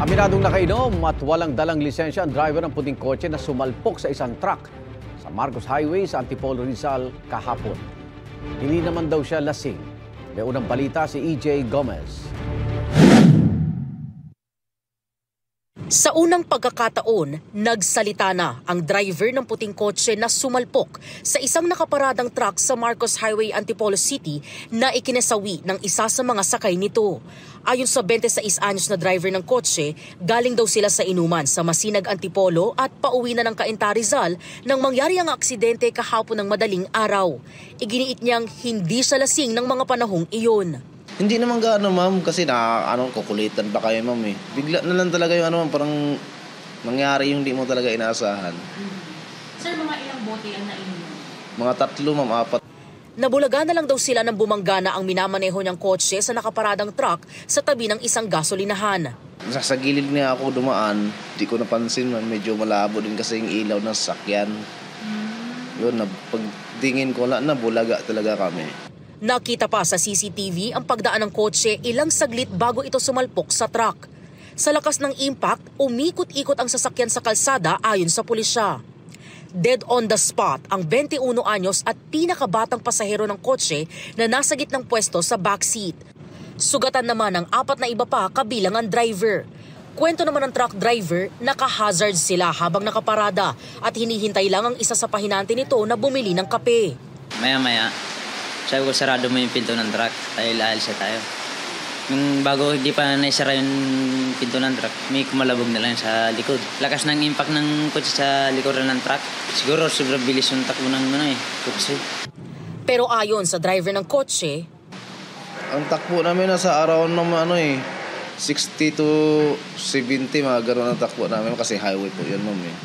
Aminadong nakainom at walang dalang lisensya ang driver ng puting kotse na sumalpok sa isang truck sa Marcos Highway sa Antipolo, Rizal kahapon. Hindi naman daw siya lasing. May unang balita si EJ Gomez. Sa unang pagkakataon, nagsalita na ang driver ng puting kotse na sumalpok sa isang nakaparadang truck sa Marcos Highway, Antipolo City na ikinasawi ng isa sa mga sakay nito. Ayon sa 26 anyos na driver ng kotse, galing daw sila sa inuman sa Masinag, Antipolo at pauwi na ng Cainta, Rizal nang mangyari ang aksidente kahapon ng madaling araw. Iginiit niyang hindi siya lasing ng mga panahong iyon. Hindi naman gaano, ma'am, kasi kukulitan pa kayo, ma'am, eh. Bigla na lang talaga yung ma'am, parang nangyari yung hindi mo talaga inaasahan. Sir, mga ilang bote ang nainom? Mga 3, ma'am, 4. Nabulaga na lang daw sila nang bumanggana ang minamaneho niyang kotse sa nakaparadang truck sa tabi ng isang gasolinahan. Sa gilid niya ako dumaan, di ko napansin, ma'am, medyo malabo din kasi yung ilaw ng sasakyan. Yun, pagtingin ko na bulaga talaga kami. Nakita pa sa CCTV ang pagdaan ng kotse ilang saglit bago ito sumalpok sa truck. Sa lakas ng impact, umikot-ikot ang sasakyan sa kalsada ayon sa pulisya. Dead on the spot ang 21 anyos at pinakabatang pasahero ng kotse na nasa gitnang pwesto sa backseat. Sugatan naman ang 4 na iba pa kabilang ang driver. Kwento naman ng truck driver, naka-hazard sila habang nakaparada at hinihintay lang ang isa sa pahinante nito na bumili ng kape. Maya-maya, sabi ko, sarado mo yung pinto ng truck, tayo laalsa tayo. Yung bago hindi pa naisara yung pinto ng truck, may kumalabog na lang sa likod. Lakas ng impact ng kotse sa likuran ng truck. Siguro sobrang bilis yung takbo ng kotse. Pero ayon sa driver ng kotse, ang takbo namin nasa around ng 60 to 70, mga gano'n ang takbo namin kasi highway po yun, ma'am, eh.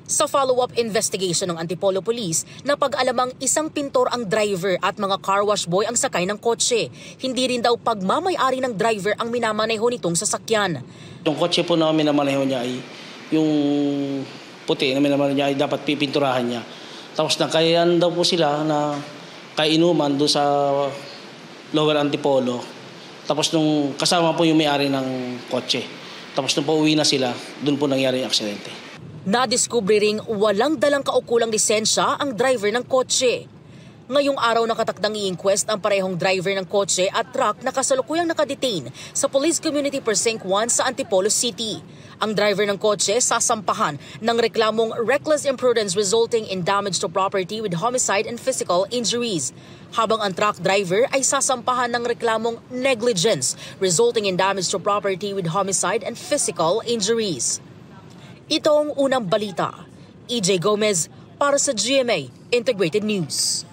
Sa follow-up investigation ng Antipolo Police, napag-alamang isang pintor ang driver at mga car wash boy ang sakay ng kotse. Hindi rin daw pagmamay-ari ng driver ang minamaneho nitong sasakyan. Yung kotse po na minamaneho niya ay yung puti na minamaneho niya ay dapat pipinturahan niya. Tapos nakayan daw po sila na kainuman doon sa Lower Antipolo. Tapos nung kasama po yung may-ari ng kotse. Tapos nung pauwi na sila, doon po nangyari yung aksidente. Nadiskubre ring walang dalang kaukulang lisensya ang driver ng kotse. Ngayong araw nakatakdang i-inquest ang parehong driver ng kotse at truck na kasalukuyang nakadetain sa Police Community Precinct 1 sa Antipolo City. Ang driver ng kotse sasampahan ng reklamong reckless imprudence resulting in damage to property with homicide and physical injuries. Habang ang truck driver ay sasampahan ng reklamong negligence resulting in damage to property with homicide and physical injuries. Ito ang unang balita. EJ Gomez para sa GMA Integrated News.